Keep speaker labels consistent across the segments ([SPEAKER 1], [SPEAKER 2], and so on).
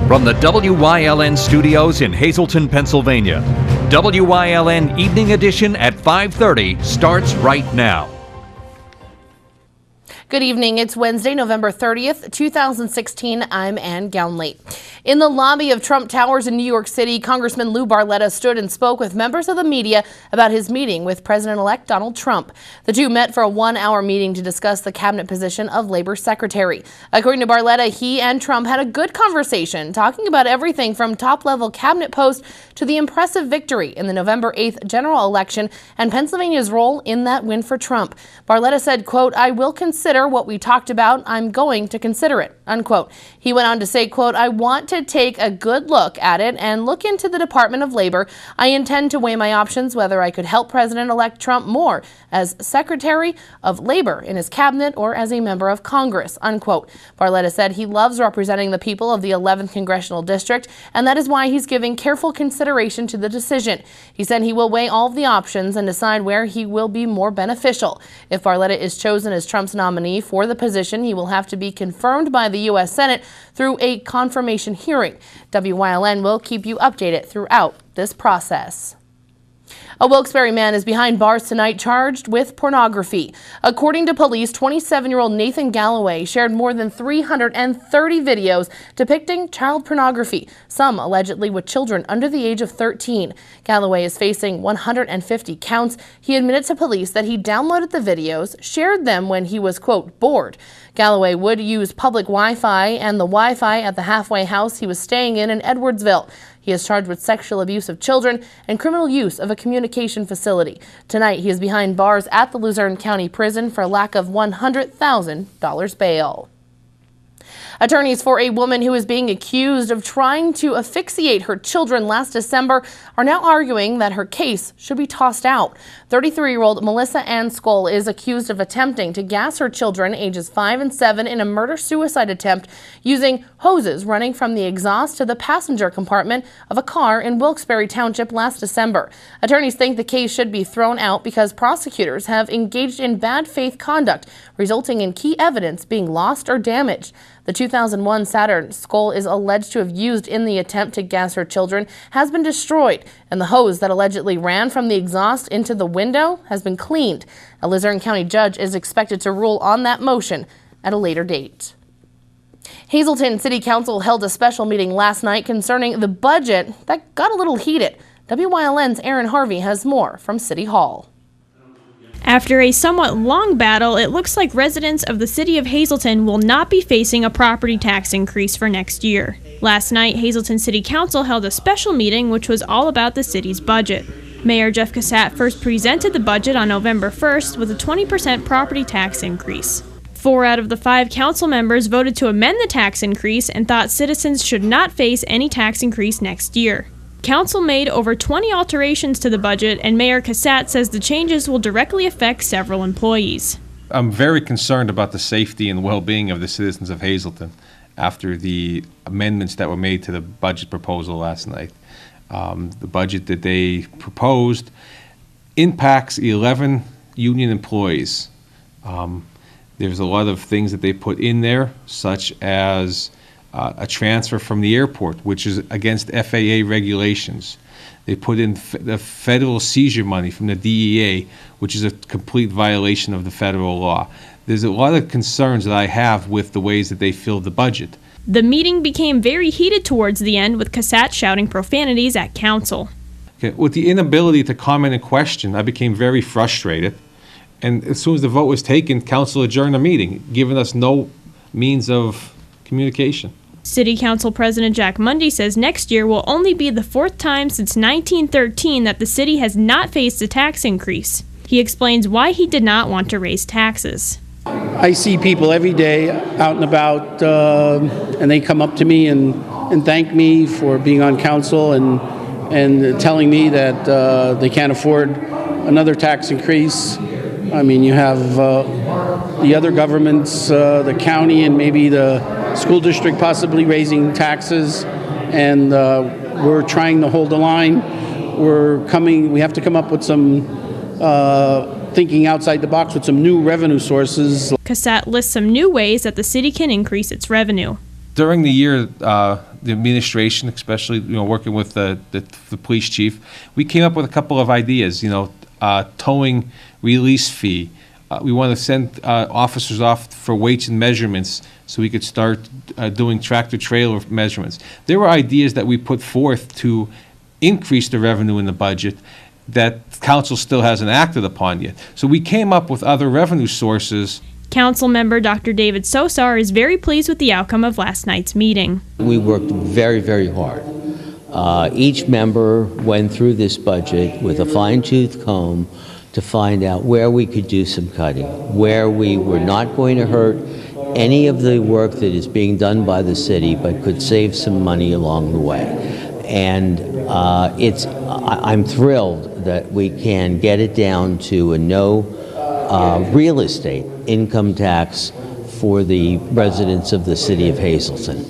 [SPEAKER 1] From the WYLN studios in Hazleton, Pennsylvania, WYLN Evening Edition at 5:30 starts right now.
[SPEAKER 2] Good evening. It's Wednesday, November 30th, 2016. I'm Ann Gownley. In the lobby of Trump Towers in New York City, Congressman Lou Barletta stood and spoke with members of the media about his meeting with President-elect Donald Trump. The two met for a one-hour meeting to discuss the cabinet position of Labor Secretary. According to Barletta, he and Trump had a good conversation, talking about everything from top-level cabinet posts to the impressive victory in the November 8th general election and Pennsylvania's role in that win for Trump. Barletta said, quote, "I will consider what we talked about. I'm going to consider it," unquote. He went on to say, quote, "I want to take a good look at it and look into the Department of Labor. I intend to weigh my options whether I could help President-elect Trump more as Secretary of Labor in his cabinet or as a member of Congress," unquote. Barletta said he loves representing the people of the 11th Congressional District, and that is why he's giving careful consideration to the decision. He said he will weigh all of the options and decide where he will be more beneficial. If Barletta is chosen as Trump's nominee for the position, he will have to be confirmed by the U.S. Senate through a confirmation hearing. WYLN will keep you updated throughout this process. A Wilkes-Barre man is behind bars tonight charged with pornography. According to police, 27-year-old Nathan Galloway shared more than 330 videos depicting child pornography, some allegedly with children under the age of 13. Galloway is facing 150 counts. He admitted to police that he downloaded the videos, shared them when he was, quote, bored. Galloway would use public Wi-Fi and the Wi-Fi at the halfway house he was staying in Edwardsville. He is charged with sexual abuse of children and criminal use of a communication facility. Tonight, he is behind bars at the Luzerne County Prison for lack of $100,000 bail. Attorneys for a woman who is being accused of trying to asphyxiate her children last December are now arguing that her case should be tossed out. 33-year-old Melissa Ann Skoll is accused of attempting to gas her children ages 5 and 7 in a murder-suicide attempt using hoses running from the exhaust to the passenger compartment of a car in Wilkes-Barre Township last December. Attorneys think the case should be thrown out because prosecutors have engaged in bad faith conduct, resulting in key evidence being lost or damaged. The 2001 Saturn Skoll is alleged to have used in the attempt to gas her children has been destroyed, and the hose that allegedly ran from the exhaust into the window has been cleaned. A Luzerne County judge is expected to rule on that motion at a later date. Hazleton City Council held a special meeting last night concerning the budget that got a little heated. WYLN's Aaron Harvey has more from City Hall.
[SPEAKER 3] After a somewhat long battle, it looks like residents of the city of Hazleton will not be facing a property tax increase for next year. Last night, Hazleton City Council held a special meeting which was all about the city's budget. Mayor Jeff Cassat first presented the budget on November 1st with a 20% property tax increase. 4 out of the 5 council members voted to amend the tax increase and thought citizens should not face any tax increase next year. Council made over 20 alterations to the budget, and Mayor Cassat says the changes will directly affect several employees.
[SPEAKER 4] I'm very concerned about the safety and well-being of the citizens of Hazleton after the amendments that were made to the budget proposal last night. The budget that they proposed impacts 11 union employees. There's a lot of things that they put in there, such as a transfer from the airport, which is against FAA regulations. They put in the federal seizure money from the DEA, which is a complete violation of the federal law. There's a lot of concerns that I have with the ways that they filled the budget.
[SPEAKER 3] The meeting became very heated towards the end, with Cassat shouting profanities at council.
[SPEAKER 4] Okay, with the inability to comment and question, I became very frustrated. And as soon as the vote was taken, council adjourned the meeting, giving us no means of communication.
[SPEAKER 3] City Council President Jack Mundy says next year will only be the 4th time since 1913 that the city has not faced a tax increase. He explains why he did not want to raise taxes.
[SPEAKER 5] I see people every day out and about, and they come up to me and thank me for being on council and telling me that they can't afford another tax increase. I mean, you have the other governments, the county and maybe the school district possibly raising taxes, and we're trying to hold the line. We have to come up with some thinking outside the box with some new revenue sources.
[SPEAKER 3] Cassat lists some new ways that the city can increase its revenue.
[SPEAKER 4] during the year, the administration, especially working with the police chief, we came up with a couple of ideas. Towing release fee. We want to send officers off for weights and measurements so we could start doing tractor trailer measurements. There were ideas that we put forth to increase the revenue in the budget that council still hasn't acted upon yet. So we came up with other revenue sources.
[SPEAKER 3] Council member Dr. David Sosar is very pleased with the outcome of last night's meeting.
[SPEAKER 6] We worked very, very hard. Each member went through this budget with a fine-tooth comb to find out where we could do some cutting, where we were not going to hurt any of the work that is being done by the city, but could save some money along the way. And I'm thrilled that we can get it down to a no real estate income tax for the residents of the city of Hazleton.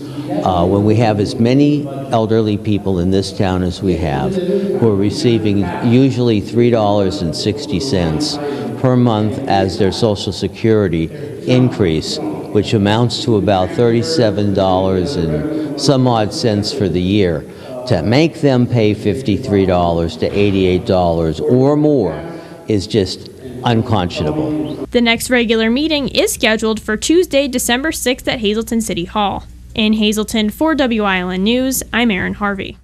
[SPEAKER 6] When we have as many elderly people in this town as we have, who are receiving usually $3.60 per month as their Social Security increase, which amounts to about $37 and some odd cents for the year, to make them pay $53 to $88 or more is just unconscionable.
[SPEAKER 3] The next regular meeting is scheduled for Tuesday, December 6th at Hazleton City Hall. In Hazleton, for WILN News, I'm Erin Harvey.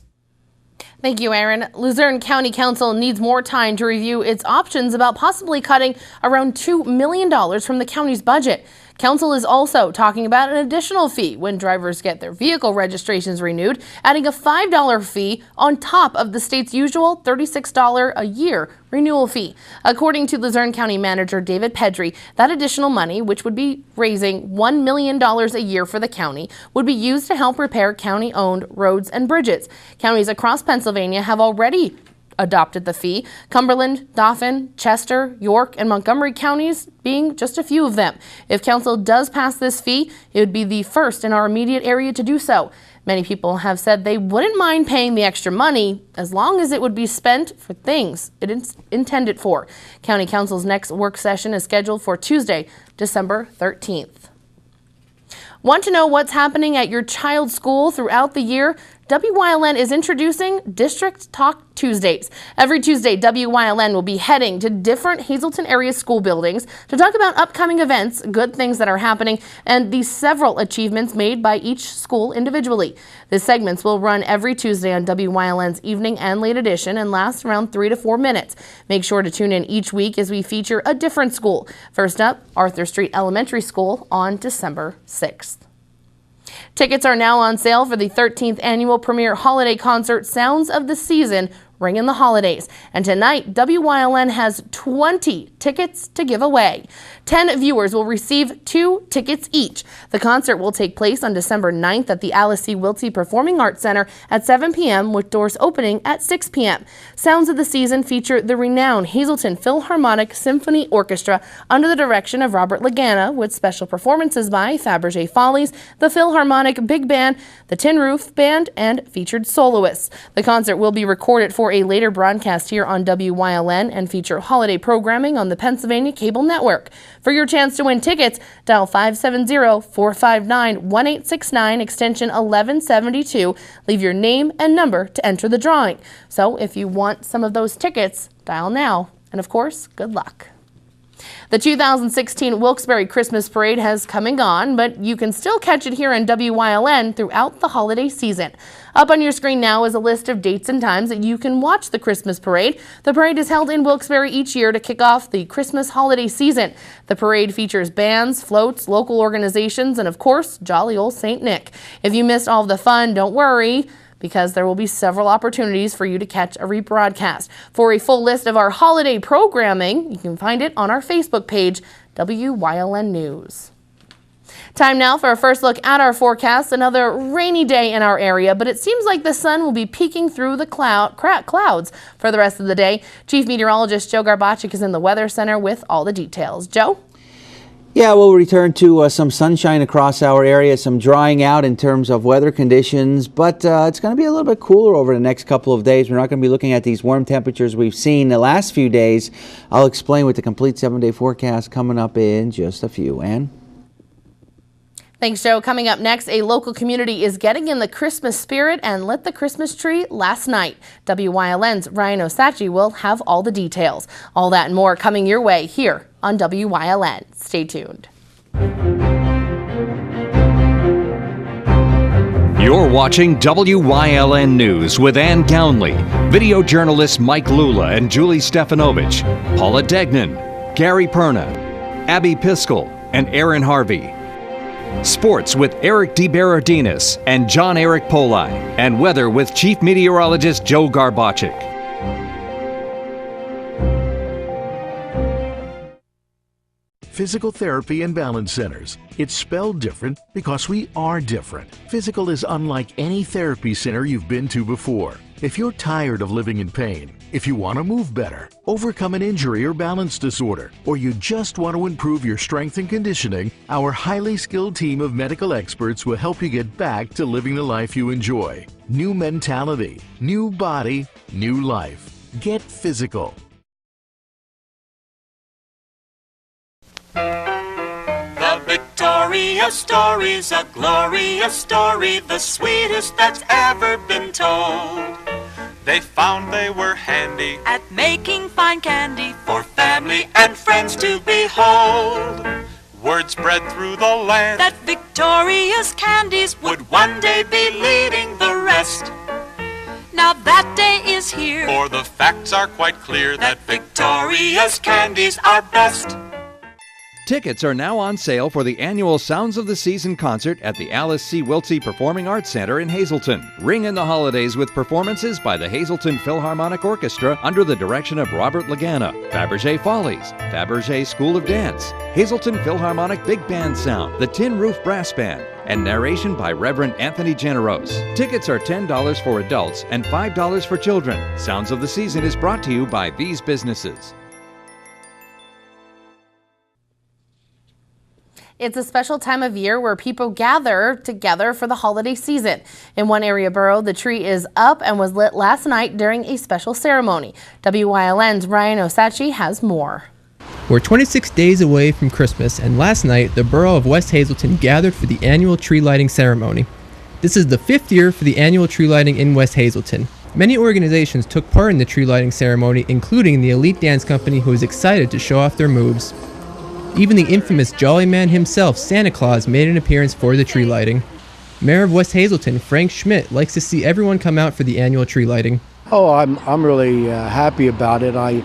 [SPEAKER 2] Thank you, Erin. Luzerne County Council needs more time to review its options about possibly cutting around $2 million from the county's budget. Council is also talking about an additional fee when drivers get their vehicle registrations renewed, adding a $5 fee on top of the state's usual $36 a year renewal fee. According to Luzerne County Manager David Pedri, that additional money, which would be raising $1 million a year for the county, would be used to help repair county-owned roads and bridges. Counties across Pennsylvania have already adopted the fee, Cumberland, Dauphin, Chester, York, and Montgomery counties being just a few of them. If council does pass this fee, it would be the first in our immediate area to do so. Many people have said they wouldn't mind paying the extra money as long as it would be spent for things it is intended for. County Council's next work session is scheduled for Tuesday, December 13th. Want to know what's happening at your child's school throughout the year? WYLN is introducing District Talk Tuesdays. Every Tuesday, WYLN will be heading to different Hazleton area school buildings to talk about upcoming events, good things that are happening, and the several achievements made by each school individually. The segments will run every Tuesday on WYLN's evening and late edition and last around 3 to 4 minutes. Make sure to tune in each week as we feature a different school. First up, Arthur Street Elementary School on December 6th. Tickets are now on sale for the 13th annual premier holiday concert, Sounds of the Season, Ring in the Holidays. And tonight, WYLN has 20 tickets to give away. 10 viewers will receive 2 tickets each. The concert will take place on December 9th at the Alice C. Wiltsey Performing Arts Center at 7 p.m. with doors opening at 6 p.m. Sounds of the Season feature the renowned Hazleton Philharmonic Symphony Orchestra under the direction of Robert Lagana, with special performances by Fabergé Follies, the Philharmonic Big Band, the Tin Roof Band, and featured soloists. The concert will be recorded for a later broadcast here on WYLN and feature holiday programming on the Pennsylvania Cable Network. For your chance to win tickets, dial 570-459-1869, extension 1172. Leave your name and number to enter the drawing. So if you want some of those tickets, dial now. And of course, good luck. The 2016 Wilkes-Barre Christmas Parade has come and gone, but you can still catch it here on WYLN throughout the holiday season. Up on your screen now is a list of dates and times that you can watch the Christmas Parade. The parade is held in Wilkes-Barre each year to kick off the Christmas holiday season. The parade features bands, floats, local organizations, and of course, jolly old St. Nick. If you missed all of the fun, don't worry, because there will be several opportunities for you to catch a rebroadcast. For a full list of our holiday programming, you can find it on our Facebook page, WYLN News. Time now for a first look at our forecast. Another rainy day in our area, but it seems like the sun will be peeking through the clouds for the rest of the day. Chief Meteorologist Joe Garbacik is in the Weather Center with all the details. Joe?
[SPEAKER 7] Yeah, we'll return to some sunshine across our area, some drying out in terms of weather conditions, but it's going to be a little bit cooler over the next couple of days. We're not going to be looking at these warm temperatures we've seen the last few days. I'll explain with the complete 7-day forecast coming up in just a few. Ann?
[SPEAKER 2] Thanks, Joe. Coming up next, a local community is getting in the Christmas spirit and lit the Christmas tree last night. WYLN's Ryan Osachi will have all the details. All that and more coming your way here on WYLN. Stay tuned.
[SPEAKER 1] You're watching WYLN News with Ann Gownley, video journalists Mike Lula and Julie Stefanovich, Paula Degnan, Gary Perna, Abby Piskel, and Aaron Harvey. Sports with Eric DeBerardinis and John Eric Poli, and weather with Chief Meteorologist Joe Garbacik.
[SPEAKER 8] Physical Therapy and Balance Centers. It's spelled different because we are different. Physical is unlike any therapy center you've been to before. If you're tired of living in pain, if you want to move better, overcome an injury or balance disorder, or you just want to improve your strength and conditioning, our highly skilled team of medical experts will help you get back to living the life you enjoy. New mentality, new body, new life. Get physical.
[SPEAKER 9] The Victoria story's a glorious story, the sweetest that's ever been told. They found they were handy at making fine candy for family and friends to behold. Word spread through the land that Victoria's candies would one day be leading the rest. Now that day is here, for the facts are quite clear that Victoria's candies are best.
[SPEAKER 1] Tickets are now on sale for the annual Sounds of the Season concert at the Alice C. Wiltsey Performing Arts Center in Hazleton. Ring in the holidays with performances by the Hazleton Philharmonic Orchestra under the direction of Robert Lagana, Fabergé Follies, Fabergé School of Dance, Hazleton Philharmonic Big Band Sound, the Tin Roof Brass Band, and narration by Reverend Anthony Generose. Tickets are $10 for adults and $5 for children. Sounds of the Season is brought to you by these businesses.
[SPEAKER 2] It's a special time of year where people gather together for the holiday season. In one area borough, the tree is up and was lit last night during a special ceremony. WYLN's Ryan Osachi has more.
[SPEAKER 10] We're 26 days away from Christmas, and last night, the borough of West Hazleton gathered for the annual tree lighting ceremony. This is the 5th year for the annual tree lighting in West Hazleton. Many organizations took part in the tree lighting ceremony, including the Elite Dance Company, who is excited to show off their moves. Even the infamous Jolly Man himself, Santa Claus, made an appearance for the tree lighting. Mayor of West Hazleton, Frank Schmidt, likes to see everyone come out for the annual tree lighting.
[SPEAKER 11] Oh, I'm really happy about it. I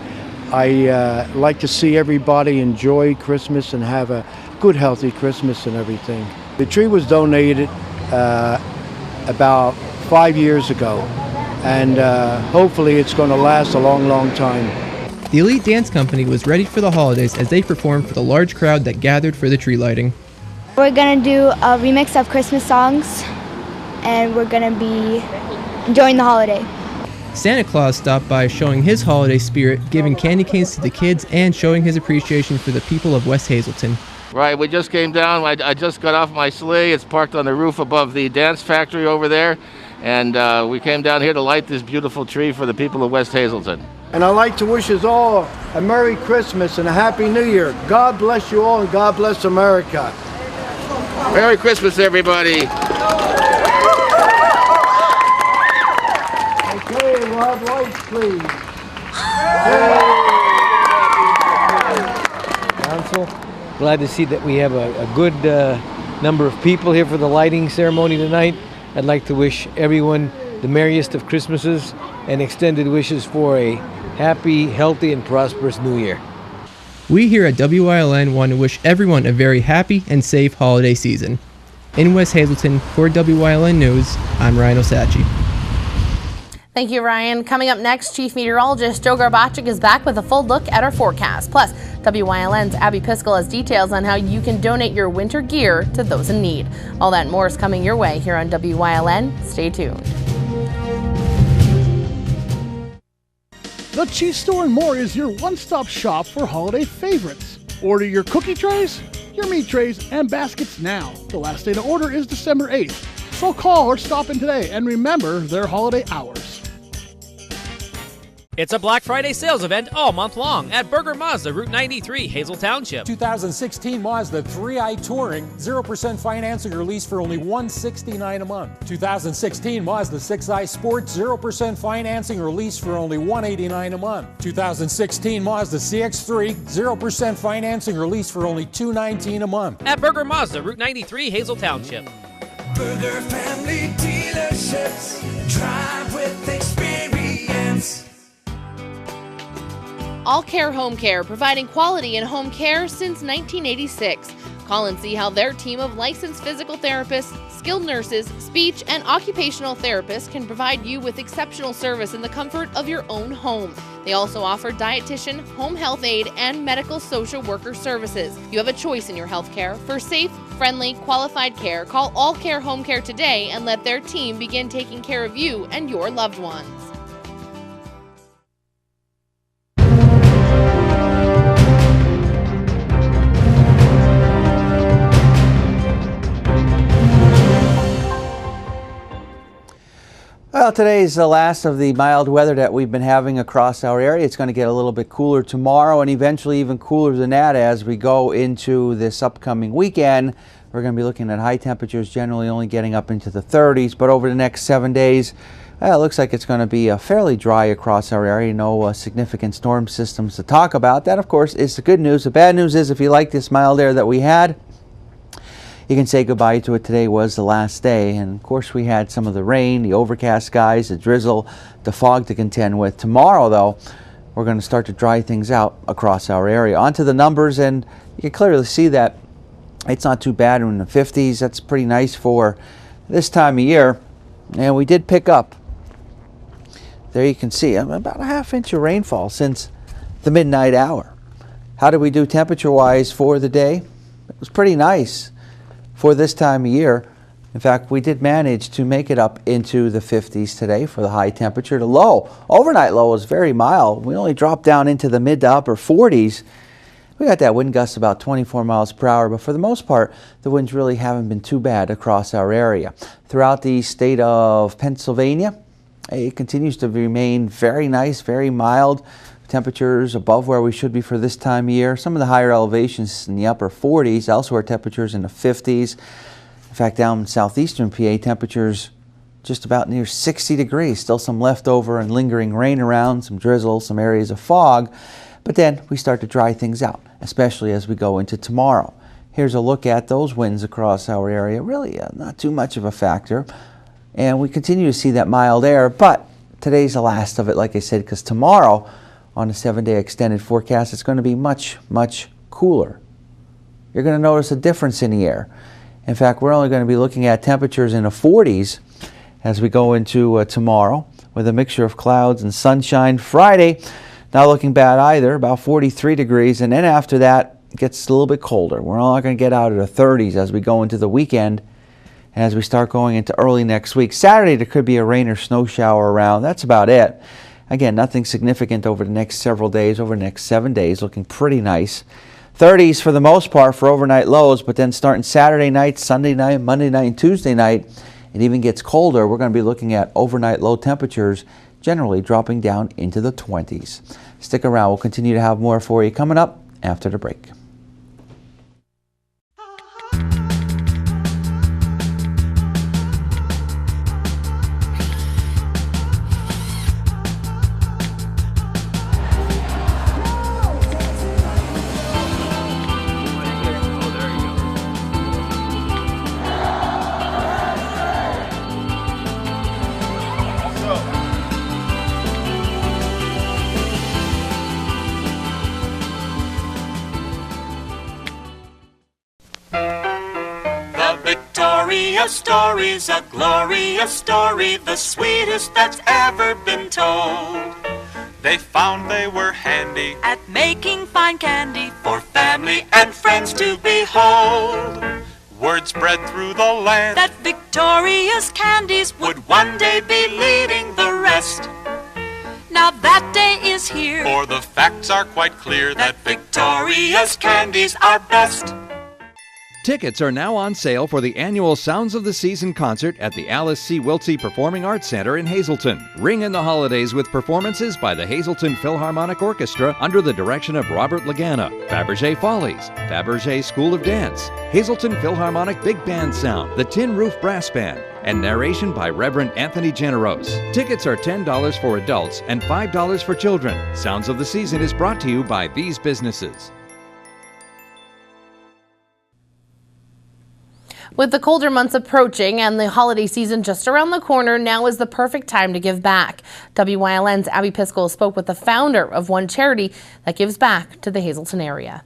[SPEAKER 11] like to see everybody enjoy Christmas and have a good, healthy Christmas and everything. The tree was donated about 5 years ago, and hopefully it's going to last a long, long time.
[SPEAKER 10] The Elite Dance Company was ready for the holidays as they performed for the large crowd that gathered for the tree lighting.
[SPEAKER 12] We're going to do a remix of Christmas songs, and we're going to be enjoying the holiday.
[SPEAKER 10] Santa Claus stopped by showing his holiday spirit, giving candy canes to the kids, and showing his appreciation for the people of West Hazleton.
[SPEAKER 13] Right, we just came down. I just got off my sleigh. It's parked on the roof above the dance factory over there, and we came down here to light this beautiful tree for the people of West Hazleton.
[SPEAKER 11] And I'd like to wish us all a Merry Christmas and a Happy New Year. God bless you all, and God bless America.
[SPEAKER 13] Merry Christmas, everybody.
[SPEAKER 11] Okay, Rob, lights, please.
[SPEAKER 14] Council, glad to see that we have a good number of people here for the lighting ceremony tonight. I'd like to wish everyone the merriest of Christmases and extended wishes for a happy, healthy, and prosperous New Year.
[SPEAKER 10] We here at WYLN want to wish everyone a very happy and safe holiday season. In West Hazleton, for WYLN News, I'm Ryan Osachi.
[SPEAKER 2] Thank you, Ryan. Coming up next, Chief Meteorologist Joe Garbacik is back with a full look at our forecast. Plus, WYLN's Abby Piskel has details on how you can donate your winter gear to those in need. All that and more is coming your way here on WYLN. Stay tuned.
[SPEAKER 15] The Cheese Store and More is your one-stop shop for holiday favorites. Order your cookie trays, your meat trays, and baskets now. The last day to order is December 8th. So call or stop in today and remember their holiday hours.
[SPEAKER 16] It's a Black Friday sales event all month long at Berger Mazda, Route 93, Hazel Township.
[SPEAKER 17] 2016 Mazda 3i Touring, 0% financing or lease for only $169 a month. 2016 Mazda 6i Sport, 0% financing or lease for only $189 a month. 2016 Mazda CX-3, 0% financing or lease for only $219 a month.
[SPEAKER 16] At Berger Mazda, Route 93, Hazel Township.
[SPEAKER 9] Berger Family Dealerships, drive with experience.
[SPEAKER 2] All Care Home Care, providing quality in home care since 1986. Call and see how their team of licensed physical therapists, skilled nurses, speech, and occupational therapists can provide you with exceptional service in the comfort of your own home. They also offer dietitian, home health aide, and medical social worker services. You have a choice in your health care. For safe, friendly, qualified care, call All Care Home Care today and let their team begin taking care of you and your loved ones.
[SPEAKER 7] Well, today is the last of the mild weather that we've been having across our area. It's going to get a little bit cooler tomorrow and eventually even cooler than that as we go into this upcoming weekend. We're going to be looking at high temperatures generally only getting up into the 30s, but over the next 7 days, it looks like it's going to be fairly dry across our area. No significant storm systems to talk about. That, of course, is the good news. The bad news is if you like this mild air that we had, you can say goodbye to it. Today was the last day, and of course we had some of the rain, the overcast skies, the drizzle, the fog to contend with. Tomorrow, though, we're going to start to dry things out across our area. Onto the numbers, and you can clearly see that it's not too bad in the 50s. That's pretty nice for this time of year, and we did pick up. There you can see about a half-inch of rainfall since the midnight hour. How did we do temperature-wise for the day? It was pretty nice for this time of year. In fact, we did manage to make it up into the 50s today for the high temperature. The low, overnight low, was very mild. We only dropped down into the mid to upper 40s. We got that wind gust about 24 miles per hour, but for the most part, the winds really haven't been too bad across our area. Throughout the state of Pennsylvania, it continues to remain very nice, very mild. Temperatures above where we should be for this time of year. Some of the higher elevations in the upper 40s, elsewhere temperatures in the 50s. In fact, down in southeastern PA, temperatures just about near 60 degrees. Still some leftover and lingering rain around, some drizzle, some areas of fog. But then we start to dry things out, especially as we go into tomorrow. Here's a look at those winds across our area. Really not too much of a factor. And we continue to see that mild air, but today's the last of it, like I said, because tomorrow, on a 7-day extended forecast, it's going to be much, much cooler. You're going to notice a difference in the air. In fact, we're only going to be looking at temperatures in the 40s as we go into tomorrow with a mixture of clouds and sunshine. Friday, not looking bad either, about 43 degrees. And then after that, it gets a little bit colder. We're not going to get out of the 30s as we go into the weekend and as we start going into early next week. Saturday, there could be a rain or snow shower around. That's about it. Again, nothing significant over the next several days, over the next 7 days, looking pretty nice. 30s for the most part for overnight lows, but then starting Saturday night, Sunday night, Monday night, and Tuesday night, it even gets colder. We're going to be looking at overnight low temperatures generally dropping down into the 20s. Stick around. We'll continue to have more for you coming up after the break.
[SPEAKER 9] Story's a glorious story, the sweetest that's ever been told. They found they were handy at making fine candy for family and friends to behold. Word spread through the land that Victoria's candies would one day be leading the rest. Now that day is here, for the facts are quite clear that Victoria's candies are best.
[SPEAKER 1] Tickets are now on sale for the annual Sounds of the Season concert at the Alice C. Wiltsey Performing Arts Center in Hazleton. Ring in the holidays with performances by the Hazleton Philharmonic Orchestra under the direction of Robert Lagana, Fabergé Follies, Fabergé School of Dance, Hazleton Philharmonic Big Band Sound, the Tin Roof Brass Band, and narration by Reverend Anthony Generose. Tickets are $10 for adults and $5 for children. Sounds of the Season is brought to you by these businesses.
[SPEAKER 2] With the colder months approaching and the holiday season just around the corner, now is the perfect time to give back. WYLN's Abby Piskel spoke with the founder of one charity that gives back to the Hazleton area.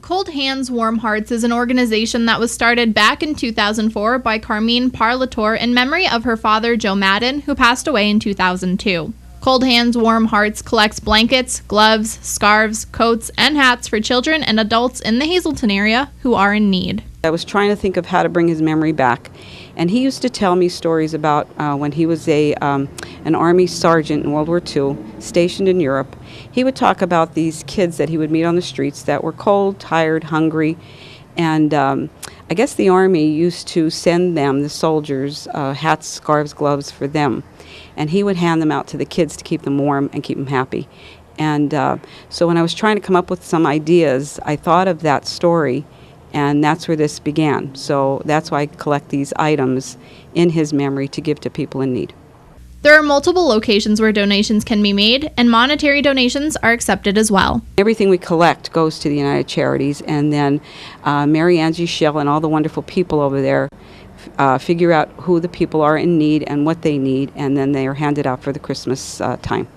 [SPEAKER 18] Cold Hands, Warm Hearts is an organization that was started back in 2004 by Carmine Parlator in memory of her father, Joe Madden, who passed away in 2002. Cold Hands, Warm Hearts collects blankets, gloves, scarves, coats, and hats for children and adults in the Hazleton area who are in need.
[SPEAKER 19] I was trying to think of how to bring his memory back, and he used to tell me stories about when he was an Army sergeant in World War II, stationed in Europe. He would talk about these kids that he would meet on the streets that were cold, tired, hungry, and I guess the Army used to send them, the soldiers, hats, scarves, gloves for them, and he would hand them out to the kids to keep them warm and keep them happy. And so when I was trying to come up with some ideas, I thought of that story, and that's where this began. So that's why I collect these items in his memory to give to people in need.
[SPEAKER 18] There are multiple locations where donations can be made, and monetary donations are accepted as well.
[SPEAKER 19] Everything we collect goes to the United Charities, and then Mary Angie Schell and all the wonderful people over there figure out who the people are in need and what they need, and then they are handed out for the Christmas time.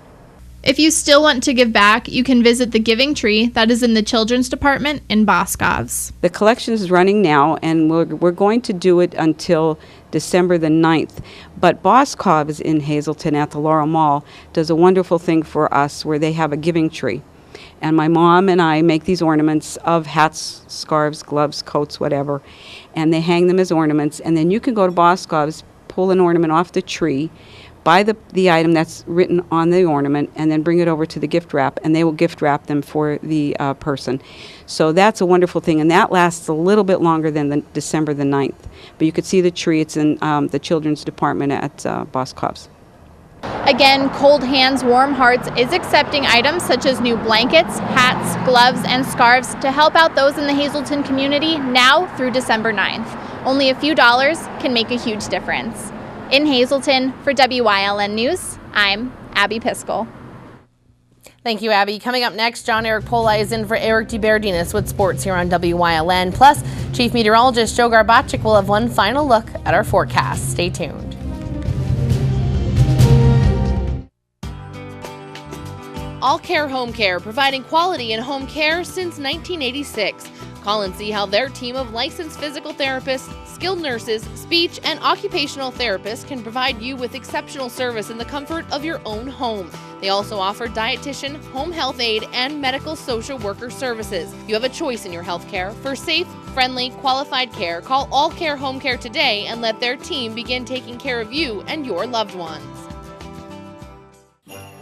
[SPEAKER 18] If you still want to give back, you can visit the Giving Tree that is in the Children's Department in Boscov's.
[SPEAKER 19] The collection is running now, and we're going to do it until December the 9th. But Boscov's in Hazleton at the Laurel Mall does a wonderful thing for us where they have a giving tree. And my mom and I make these ornaments of hats, scarves, gloves, coats, whatever, and they hang them as ornaments. And then you can go to Boscov's, pull an ornament off the tree, buy the item that's written on the ornament, and then bring it over to the gift wrap, and they will gift wrap them for the person. So that's a wonderful thing, and that lasts a little bit longer than the December the 9th. But you could see the tree. It's in the Children's Department at Boscov's.
[SPEAKER 18] Again, Cold Hands, Warm Hearts is accepting items such as new blankets, hats, gloves, and scarves to help out those in the Hazleton community now through December 9th. Only a few dollars can make a huge difference. In Hazleton, for WYLN News, I'm Abby Piskel.
[SPEAKER 2] Thank you, Abby. Coming up next, John Eric Pola is in for Eric DeBerdinis with sports here on WYLN. Plus, Chief Meteorologist Joe Garbacik will have one final look at our forecast. Stay tuned. All Care Home Care, providing quality in home care since 1986. Call and see how their team of licensed physical therapists, skilled nurses, speech, and occupational therapists can provide you with exceptional service in the comfort of your own home. They also offer dietitian, home health aide, and medical social worker services. You have a choice in your health care. For safe, friendly, qualified care, call All Care Home Care today and let their team begin taking care of you and your loved ones.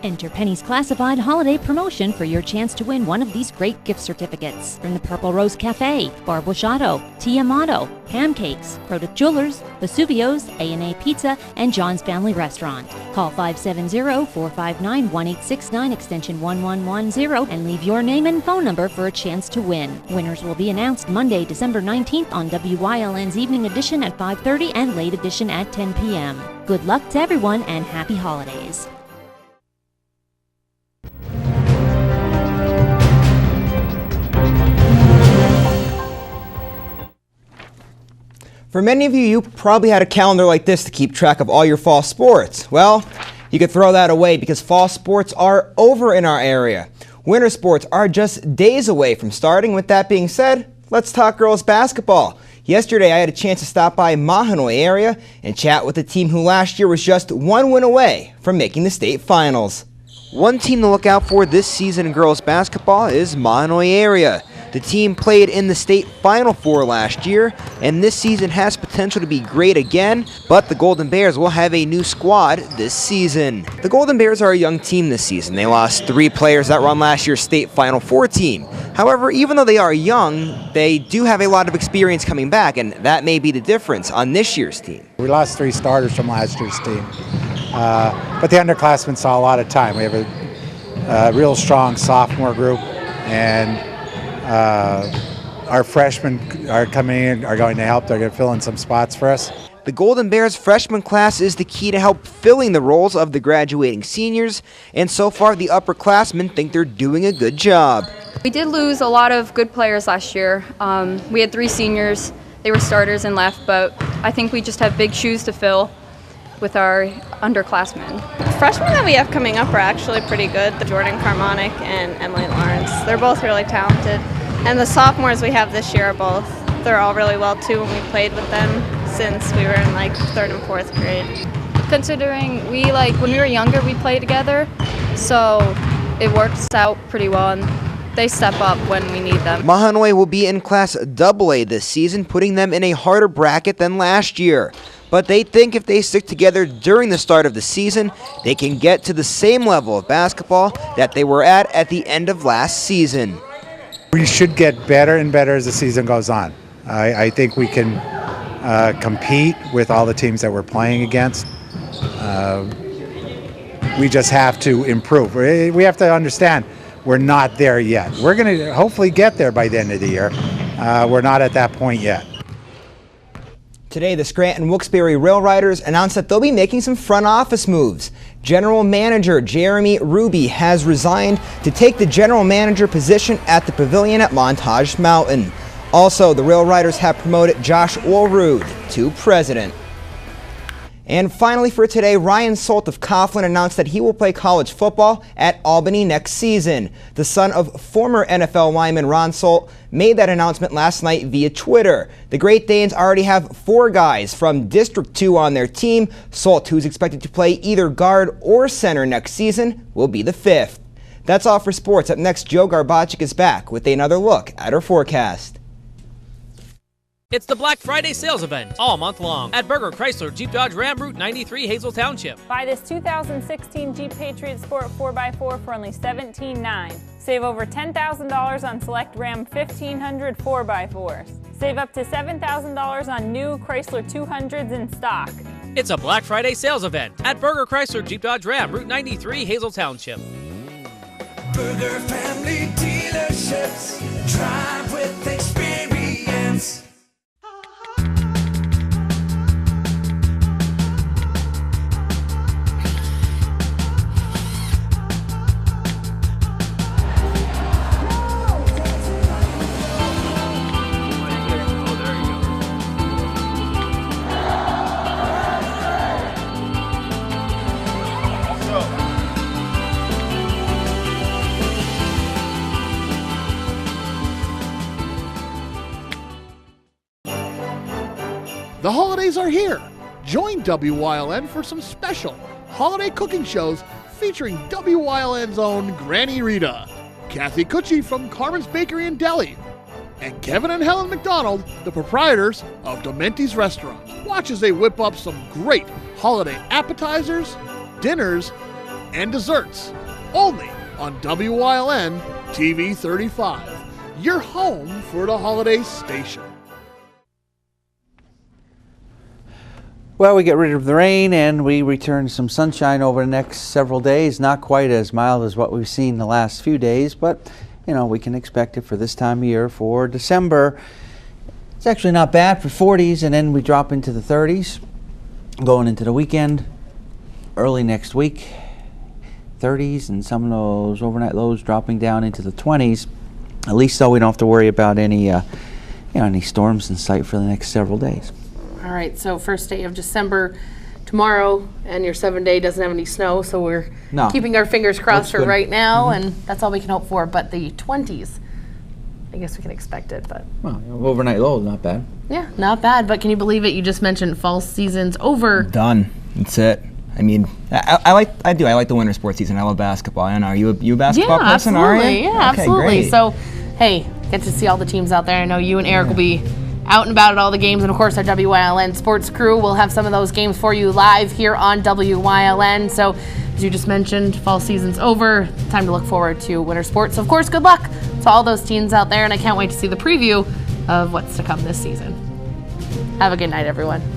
[SPEAKER 20] Enter Penny's Classified Holiday Promotion for your chance to win one of these great gift certificates from the Purple Rose Cafe, Bar Bushado, Tia Amato, Ham Cakes, Product Jewelers, Vesuvio's, A&A Pizza, and John's Family Restaurant. Call 570-459-1869 extension 1110 and leave your name and phone number for a chance to win. Winners will be announced Monday, December 19th on WYLN's Evening Edition at 5:30 and Late Edition at 10 p.m. Good luck to everyone and happy holidays.
[SPEAKER 21] For many of you, you probably had a calendar like this to keep track of all your fall sports. Well, you could throw that away because fall sports are over in our area. Winter sports are just days away from starting. With that being said, let's talk girls basketball. Yesterday, I had a chance to stop by Mahanoy area and chat with a team who last year was just one win away from making the state finals. One team to look out for this season in girls basketball is Mahanoy area. The team played in the state Final Four last year, and this season has potential to be great again, but the Golden Bears will have a new squad this season. The Golden Bears are a young team this season. They lost 3 players that were on last year's state Final Four team. However, even though they are young, they do have a lot of experience coming back, and that may be the difference on this year's team.
[SPEAKER 5] We lost 3 starters from last year's team, but the underclassmen saw a lot of time. We have a real strong sophomore group, and our freshmen are coming in, are going to help. They're going to fill in some spots for us.
[SPEAKER 21] The Golden Bears freshman class is the key to help filling the roles of the graduating seniors, and so far the upperclassmen think they're doing a good job.
[SPEAKER 22] We did lose a lot of good players last year. We had 3 seniors. They were starters and left, but I think we just have big shoes to fill with our underclassmen.
[SPEAKER 23] Freshmen that we have coming up are actually pretty good. Jordan Carmonic and Emily Lawrence. They're both really talented. And the sophomores we have this year they're all really well too, and we played with them since we were in like 3rd and 4th grade.
[SPEAKER 22] Considering when we were younger, we played together, so it works out pretty well, and they step up when we need them.
[SPEAKER 21] Mahanoy will be in Class AA this season, putting them in a harder bracket than last year. But they think if they stick together during the start of the season, they can get to the same level of basketball that they were at the end of last season.
[SPEAKER 5] We should get better and better as the season goes on. I think we can compete with all the teams that we're playing against. We just have to improve. We have to understand we're not there yet. We're going to hopefully get there by the end of the year. We're not at that point yet.
[SPEAKER 21] Today, the Scranton Wilkes-Barre Rail Riders announced that they'll be making some front office moves. General Manager Jeremy Ruby has resigned to take the general manager position at the Pavilion at Montage Mountain. Also, the Rail Riders have promoted Josh Orrud to president. And finally for today, Ryan Solt of Coughlin announced that he will play college football at Albany next season. The son of former NFL lineman Ron Solt made that announcement last night via Twitter. The Great Danes already have 4 guys from District 2 on their team. Solt, who's expected to play either guard or center next season, will be the 5th. That's all for sports. Up next, Joe Garbacik is back with another look at our forecast.
[SPEAKER 16] It's the Black Friday sales event all month long at Berger Chrysler Jeep Dodge Ram Route 93 Hazel Township.
[SPEAKER 24] Buy this 2016 Jeep Patriot Sport 4x4 for only $17,900. Save over $10,000 on select Ram 1500 4x4s. Save up to $7,000 on new Chrysler 200s in stock.
[SPEAKER 16] It's a Black Friday sales event at Berger Chrysler Jeep Dodge Ram Route 93 Hazel Township.
[SPEAKER 9] Berger Family Dealerships, drive with experience.
[SPEAKER 15] The holidays are here. Join WYLN for some special holiday cooking shows featuring WYLN's own Granny Rita, Kathy Cucci from Carmen's Bakery and Deli, and Kevin and Helen McDonald, the proprietors of Dementi's Restaurant. Watch as they whip up some great holiday appetizers, dinners, and desserts. Only on WYLN TV 35, your home for the holiday station.
[SPEAKER 7] Well, we get rid of the rain and we return to some sunshine over the next several days. Not quite as mild as what we've seen the last few days, but you know, we can expect it for this time of year for December. It's actually not bad for 40s, and then we drop into the 30s going into the weekend. Early next week, 30s, and some of those overnight lows dropping down into the 20s. At least so we don't have to worry about any any storms in sight for the next several days.
[SPEAKER 2] All right, so first day of December tomorrow, and your 7-day doesn't have any snow, so we're keeping our fingers crossed for right now, and that's all we can hope for. But the 20s, I guess we can expect it, but
[SPEAKER 7] well, overnight low, not bad.
[SPEAKER 2] Yeah, not bad. But can you believe it? You just mentioned fall season's over.
[SPEAKER 21] Done. That's it. I mean, I like the winter sports season. I love basketball. I know. Are you a basketball person?
[SPEAKER 2] Absolutely.
[SPEAKER 21] Are you?
[SPEAKER 2] Yeah,
[SPEAKER 21] okay,
[SPEAKER 2] absolutely.
[SPEAKER 21] Great.
[SPEAKER 2] So, hey, get to see all the teams out there. I know you and Eric will be out and about at all the games. And of course, our WYLN sports crew will have some of those games for you live here on WYLN. So as you just mentioned, fall season's over. Time to look forward to winter sports. So of course, good luck to all those teams out there. And I can't wait to see the preview of what's to come this season. Have a good night, everyone.